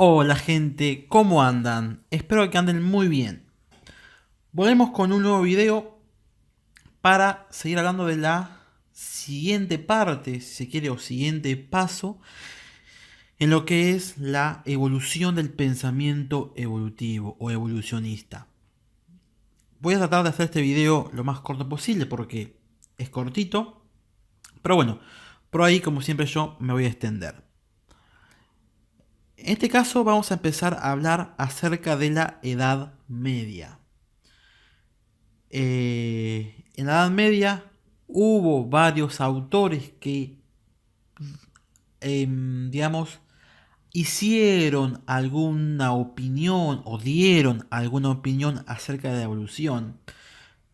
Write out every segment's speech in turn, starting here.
Hola gente, ¿cómo andan? Espero que anden muy bien. Volvemos con un nuevo video para seguir hablando de la siguiente parte, si se quiere, o siguiente paso en lo que es la evolución del pensamiento evolutivo o evolucionista. Voy a tratar de hacer este video lo más corto posible porque es cortito, pero bueno, por ahí como siempre yo me voy a extender. En este caso vamos a empezar a hablar acerca de la Edad Media. En la Edad Media hubo varios autores que, digamos, hicieron alguna opinión o dieron alguna opinión acerca de la evolución,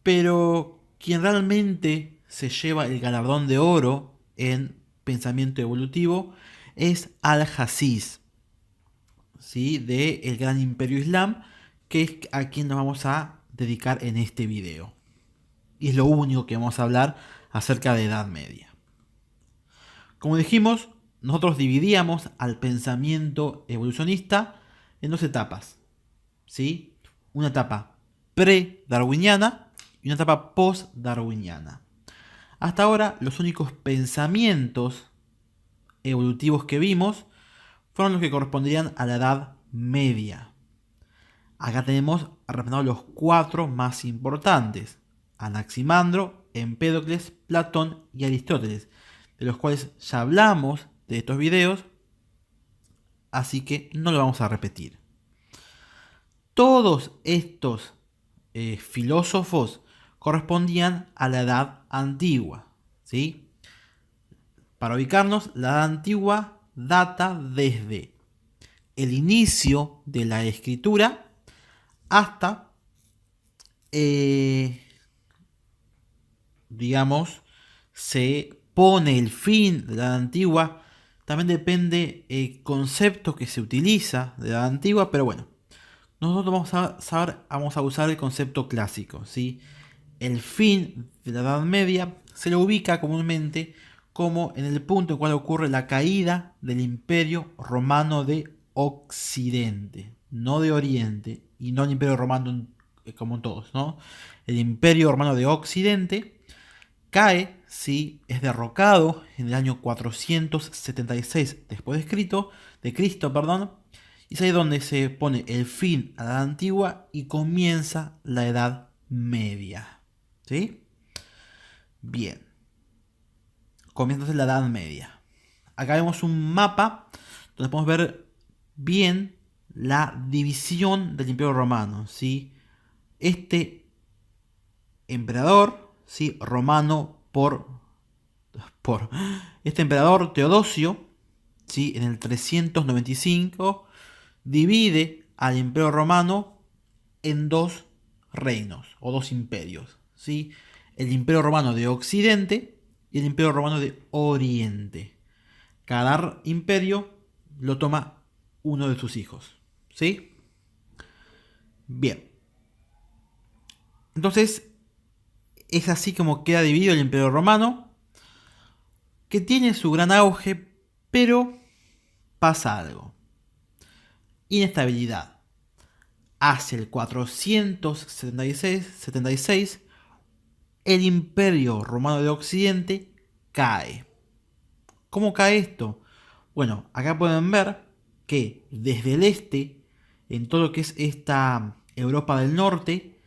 pero quien realmente se lleva el galardón de oro en pensamiento evolutivo es Al-Hasis, ¿sí? De el Gran Imperio Islam, que es a quien nos vamos a dedicar en este video. Y es lo único que vamos a hablar acerca de Edad Media. Como dijimos, nosotros dividíamos al pensamiento evolucionista en dos etapas, ¿sí? Una etapa pre-darwiniana y una etapa post-darwiniana. Hasta ahora, los únicos pensamientos evolutivos que vimos fueron los que corresponderían a la Edad Media. Acá tenemos representados los cuatro más importantes: Anaximandro, Empédocles, Platón y Aristóteles, de los cuales ya hablamos de estos videos, así que no lo vamos a repetir. Todos estos filósofos correspondían a la Edad Antigua, ¿sí? Para ubicarnos, la Edad Antigua data desde el inicio de la escritura hasta digamos, se pone el fin de la edad antigua. También depende el concepto que se utiliza de la edad antigua, pero bueno, nosotros vamos a usar el concepto clásico, ¿sí? El fin de la Edad Media se lo ubica comúnmente como en el punto en el cual ocurre la caída del Imperio Romano de Occidente, no de Oriente, y no el Imperio Romano como todos, ¿no? El Imperio Romano de Occidente cae, ¿sí? Es derrocado en el año 476 después de Cristo, perdón, y es ahí donde se pone el fin a la Edad Antigua y comienza la Edad Media, ¿sí? Bien, comienza la Edad Media. Acá vemos un mapa donde podemos ver bien la división del Imperio Romano, ¿sí? Este emperador, ¿sí? Romano por este emperador Teodosio, ¿sí? En el 395 divide al Imperio Romano en dos reinos o dos imperios, ¿sí? El Imperio Romano de Occidente y el Imperio Romano de Oriente. Cada imperio lo toma uno de sus hijos, ¿sí? Bien. Entonces, es así como queda dividido el Imperio Romano, que tiene su gran auge, pero pasa algo. Inestabilidad. Hacia el 476, el Imperio Romano de Occidente cae. ¿Cómo cae esto? Bueno, acá pueden ver que desde el este, en todo lo que es esta Europa del Norte,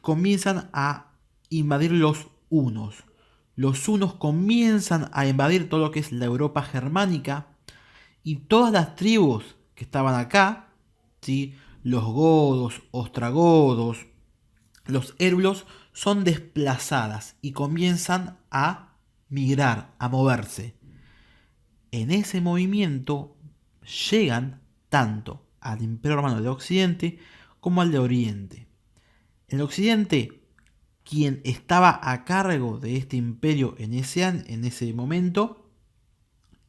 comienzan a invadir los hunos. Los hunos comienzan a invadir todo lo que es la Europa germánica y todas las tribus que estaban acá, ¿sí? Los godos, ostragodos, los érbulos, son desplazadas y comienzan a migrar, a moverse. En ese movimiento llegan tanto al Imperio Romano de Occidente como al de Oriente. En el Occidente, quien estaba a cargo de este imperio en ese momento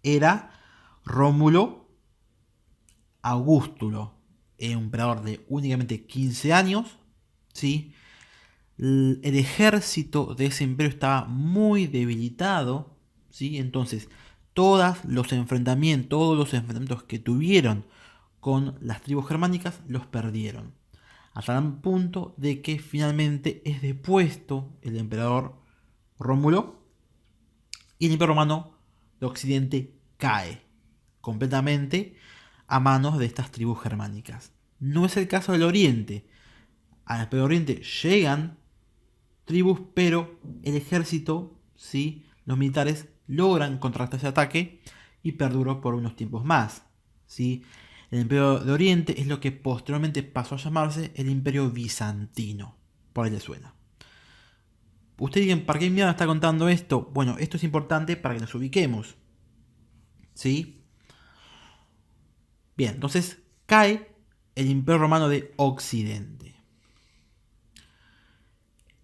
era Rómulo Augustulo, emperador de únicamente 15 años, ¿sí? El ejército de ese imperio estaba muy debilitado, ¿sí? Entonces, todos los enfrentamientos que tuvieron con las tribus germánicas los perdieron. Hasta tal punto de que finalmente es depuesto el emperador Rómulo y el Imperio Romano de Occidente cae completamente a manos de estas tribus germánicas. No es el caso del Oriente. Al Imperio Oriente llegan tribus, pero el ejército, ¿sí? Los militares logran contrarrestar ese ataque y perduró por unos tiempos más, ¿sí? El Imperio de Oriente es lo que posteriormente pasó a llamarse el Imperio Bizantino. Por ahí le suena. Ustedes digan, ¿para qué mierda está contando esto? Bueno, esto es importante para que nos ubiquemos, ¿sí? Bien, entonces cae el Imperio Romano de Occidente.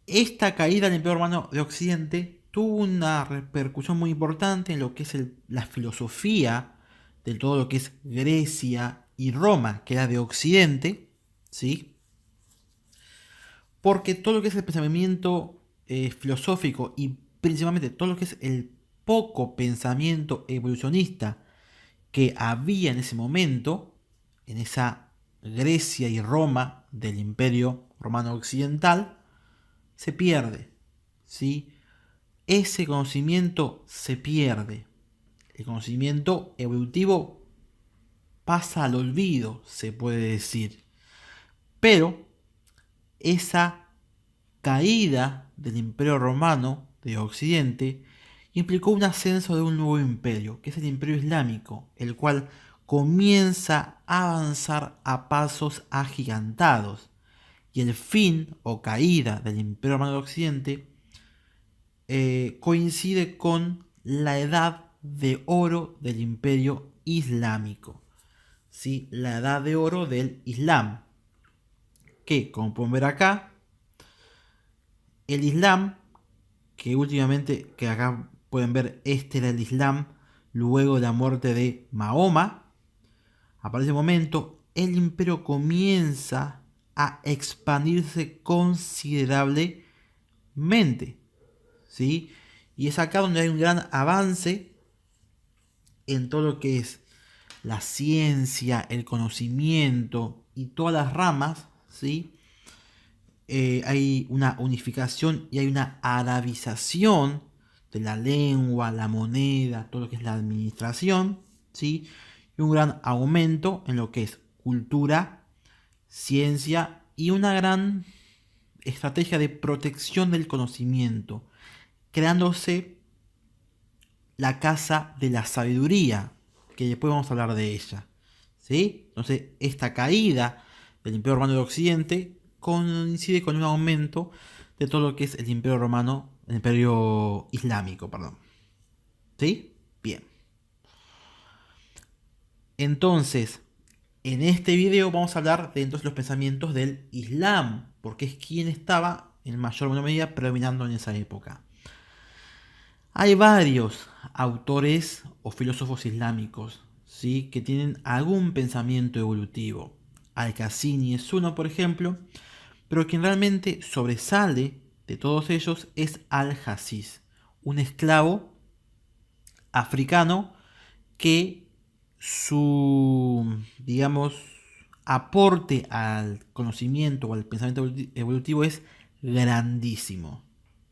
Esta caída del Imperio Romano de Occidente tuvo una repercusión muy importante en lo que es la filosofía de todo lo que es Grecia y Roma, que era de Occidente, ¿sí? Porque todo lo que es el pensamiento filosófico y principalmente todo lo que es el poco pensamiento evolucionista que había en ese momento, en esa Grecia y Roma del Imperio Romano Occidental, se pierde, ¿sí? Ese conocimiento se pierde. El conocimiento evolutivo pasa al olvido, se puede decir. Pero esa caída del Imperio Romano de Occidente implicó un ascenso de un nuevo imperio, que es el Imperio Islámico, el cual comienza a avanzar a pasos agigantados. Y el fin o caída del Imperio Romano de Occidente coincide con la edad de oro del Imperio Islámico. ¿Sí? La edad de oro del Islam. Que, como pueden ver acá, el Islam, que últimamente, que acá pueden ver, este era el Islam luego de la muerte de Mahoma. A partir de ese momento, el imperio comienza a expandirse considerablemente, ¿sí? Y es acá donde hay un gran avance en todo lo que es la ciencia, el conocimiento y todas las ramas, ¿sí? Hay una unificación y hay una arabización de la lengua, la moneda, todo lo que es la administración, ¿sí? Y un gran aumento en lo que es cultura, ciencia y una gran estrategia de protección del conocimiento, creándose la casa de la sabiduría, que después vamos a hablar de ella, ¿sí? Entonces, esta caída del Imperio Romano de Occidente coincide con un aumento de todo lo que es el Imperio Romano, el Imperio Islámico, perdón. ¿Sí? Bien. Entonces, en este video vamos a hablar de entonces los pensamientos del Islam, porque es quien estaba en mayor o menor medida predominando en esa época. Hay varios autores o filósofos islámicos, ¿sí? Que tienen algún pensamiento evolutivo. Al-Qasimi es uno, por ejemplo, pero quien realmente sobresale de todos ellos es Al-Jasis, un esclavo africano que su, digamos, aporte al conocimiento o al pensamiento evolutivo es grandísimo.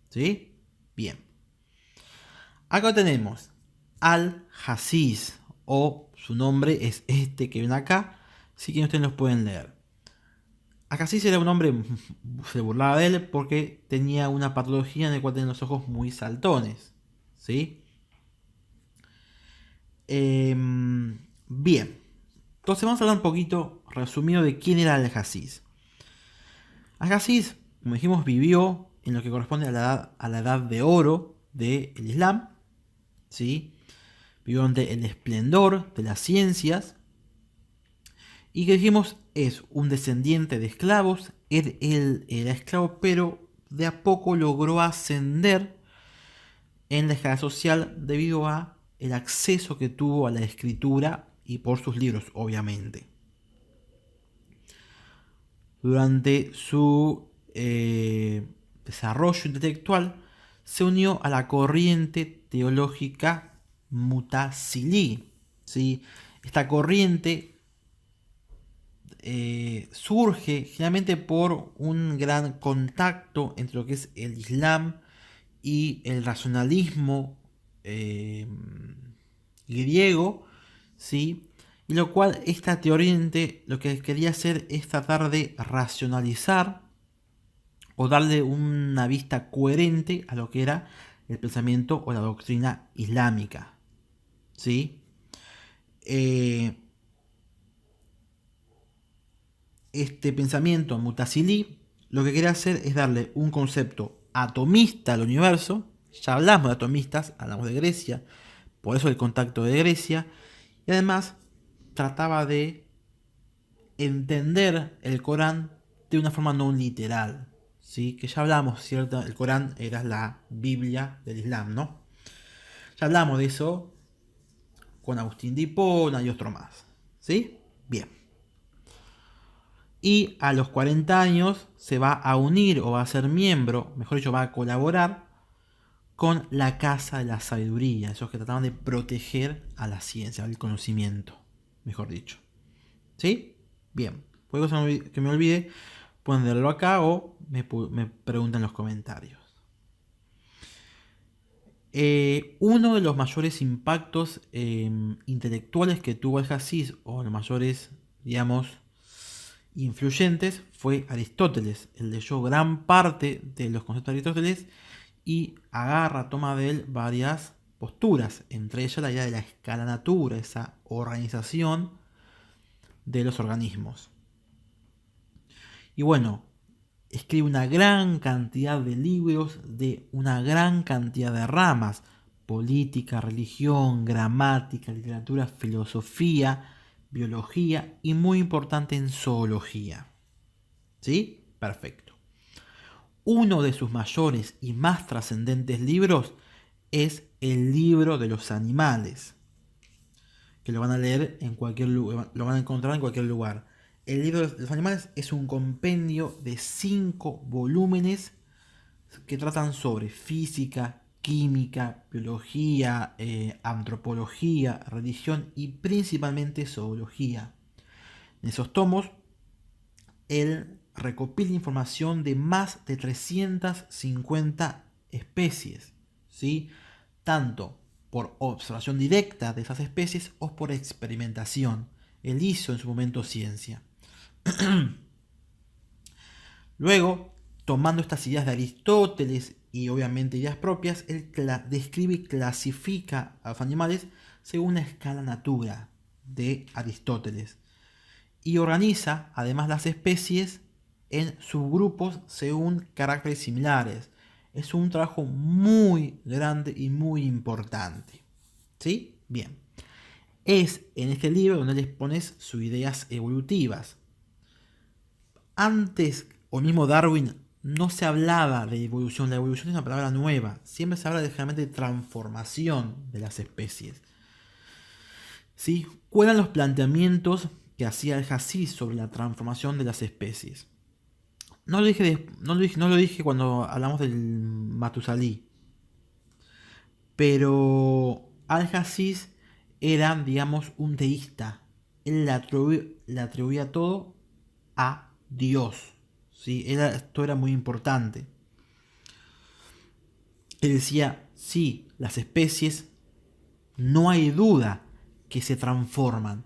¿Sí? Bien. Acá tenemos Al-Jasis, o su nombre es este que ven acá, si que ustedes los pueden leer. Al-Jasis era un hombre, se burlaba de él porque tenía una patología en la cual tenía los ojos muy saltones. ¿Sí? Bien. Entonces vamos a hablar un poquito resumido de quién era Al-Jasis. Al-Jasis, como dijimos, vivió en lo que corresponde a la edad de oro del Islam. ¿Sí? Vivió ante el esplendor de las ciencias. Y que dijimos es un descendiente de esclavos. Él era esclavo, pero de a poco logró ascender en la escala social debido a el acceso que tuvo a la escritura y por sus libros, obviamente. Durante su desarrollo intelectual se unió a la corriente teológica Mutasili, ¿sí? Esta corriente surge generalmente por un gran contacto entre lo que es el Islam y el racionalismo eh, griego, ¿sí? Y lo cual esta teoriente lo que quería hacer es tratar de racionalizar o darle una vista coherente a lo que era el pensamiento o la doctrina islámica, ¿sí? Eh, este pensamiento Mutasili lo que quería hacer es darle un concepto atomista al universo. Ya hablamos de atomistas, hablamos de Grecia, por eso el contacto de Grecia, y además trataba de entender el Corán de una forma no literal, ¿sí? Que ya hablamos, ¿cierto? El Corán era la Biblia del Islam, ¿no? Ya hablamos de eso con Agustín de Hipona y otro más, ¿sí? Bien. Y a los 40 años se va a unir o va a ser miembro, mejor dicho, va a colaborar con la Casa de la Sabiduría, esos que trataban de proteger a la ciencia, al conocimiento, mejor dicho. ¿Sí? Bien. Puede que me olvide, pueden leerlo acá o me preguntan en los comentarios. Uno de los mayores impactos intelectuales que tuvo Al-Hasis, o los mayores, digamos, influyentes, fue Aristóteles. Él leyó gran parte de los conceptos de Aristóteles y toma de él varias posturas, entre ellas la idea de la escala natura, esa organización de los organismos. Y bueno, escribe una gran cantidad de libros de una gran cantidad de ramas: política, religión, gramática, literatura, filosofía, biología y muy importante en zoología. ¿Sí? Perfecto. Uno de sus mayores y más trascendentes libros es el libro de los animales, que lo van a leer en cualquier lugar, lo van a encontrar en cualquier lugar. El libro de los animales es un compendio de 5 volúmenes que tratan sobre física, química, biología, antropología, religión y principalmente zoología. En esos tomos, él recopila información de más de 350 especies, ¿sí? Tanto por observación directa de esas especies o por experimentación. Él hizo en su momento ciencia. Luego, tomando estas ideas de Aristóteles y obviamente ideas propias, él describe y clasifica a los animales según la escala natura de Aristóteles y organiza además las especies en subgrupos según caracteres similares. Es un trabajo muy grande y muy importante. ¿Sí? Bien. Es en este libro donde les pones sus ideas evolutivas. Antes, o mismo Darwin, no se hablaba de evolución. La evolución es una palabra nueva. Siempre se habla generalmente de transformación de las especies. ¿Sí? ¿Cuáles eran los planteamientos que hacía Al-Hasis sobre la transformación de las especies? No lo dije cuando hablamos del Matusalí, pero Al-Hasis era, digamos, un teísta. Él le atribuía todo a Dios. ¿Sí? Esto era muy importante. Él decía, sí, las especies no hay duda que se transforman,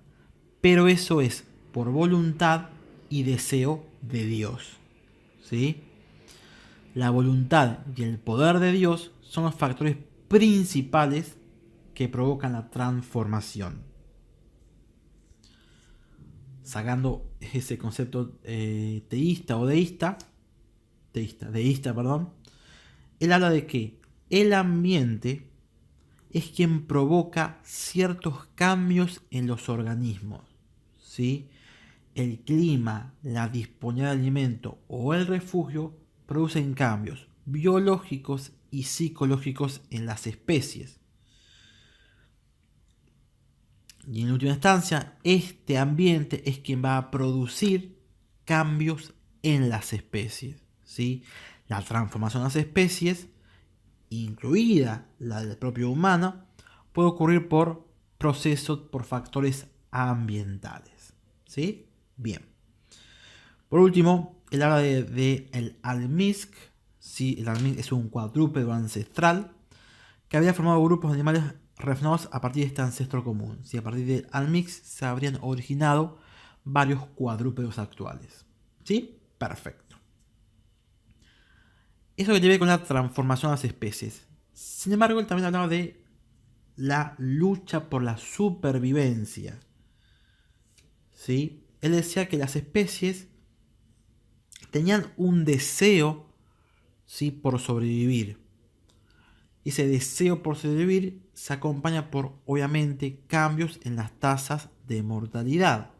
pero eso es por voluntad y deseo de Dios. ¿Sí? La voluntad y el poder de Dios son los factores principales que provocan la transformación. Sacando ese concepto deísta, él habla de que el ambiente es quien provoca ciertos cambios en los organismos, ¿sí? El clima, la disponibilidad de alimento o el refugio producen cambios biológicos y psicológicos en las especies. Y en última instancia, este ambiente es quien va a producir cambios en las especies, ¿sí? La transformación de las especies, incluida la del propio humano, puede ocurrir por procesos, por factores ambientales. ¿Sí? Bien. Por último, él habla de el almizc. ¿Sí? El almizc es un cuadrúpedo ancestral que había formado grupos de animales relacionados a partir de este ancestro común. ¿Sí? A partir del almizc se habrían originado varios cuadrúpedos actuales. ¿Sí? Perfecto. Eso que tiene que ver con la transformación de las especies. Sin embargo, él también hablaba de la lucha por la supervivencia. ¿Sí? Él decía que las especies tenían un deseo, ¿sí?, por sobrevivir. Y ese deseo por sobrevivir se acompaña por, obviamente, cambios en las tasas de mortalidad.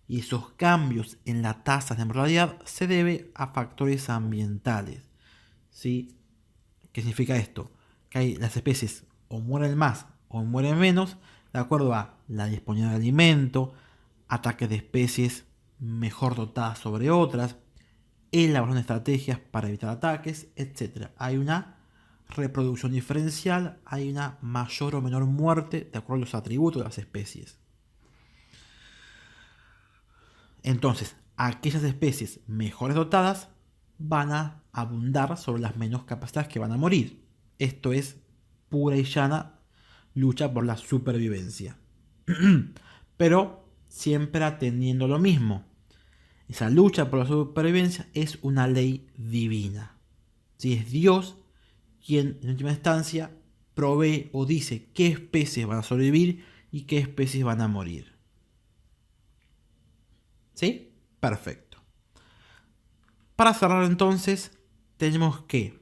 Y esos cambios en las tasas de mortalidad se deben a factores ambientales. ¿Sí? ¿Qué significa esto? Que las especies o mueren más o mueren menos de acuerdo a la disponibilidad de alimento, ataques de especies mejor dotadas sobre otras, elaboración de estrategias para evitar ataques, etc. Hay una reproducción diferencial, hay una mayor o menor muerte de acuerdo a los atributos de las especies. Entonces, aquellas especies mejores dotadas van a abundar sobre las menos capacitadas que van a morir. Esto es pura y llana lucha por la supervivencia. Pero siempre atendiendo lo mismo. Esa lucha por la supervivencia es una ley divina. Si es Dios quien en última instancia provee o dice qué especies van a sobrevivir y qué especies van a morir. ¿Sí? Perfecto. Para cerrar entonces, tenemos que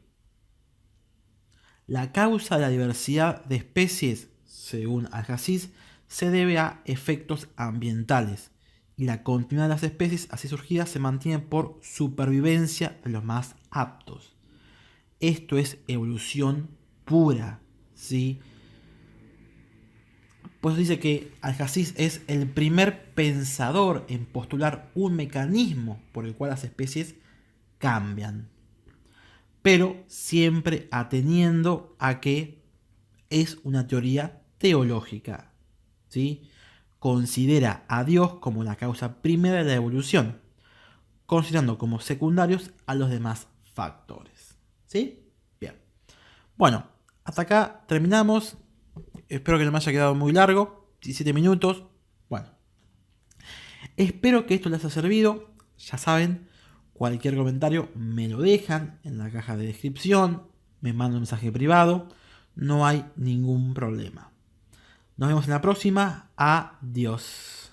la causa de la diversidad de especies, según Al-Hafiz, se debe a efectos ambientales y la continuidad de las especies así surgidas se mantiene por supervivencia de los más aptos. Esto es evolución pura, ¿sí? Pues dice que Al-Hafiz es el primer pensador en postular un mecanismo por el cual las especies cambian, pero siempre ateniendo a que es una teoría teológica, ¿sí? Considera a Dios como la causa primera de la evolución, considerando como secundarios a los demás factores, ¿sí? Bien. Bueno, hasta acá terminamos. Espero que no me haya quedado muy largo, 17 minutos. Bueno, espero que esto les haya servido. Ya saben, cualquier comentario me lo dejan en la caja de descripción, me mandan un mensaje privado, no hay ningún problema. Nos vemos en la próxima. Adiós.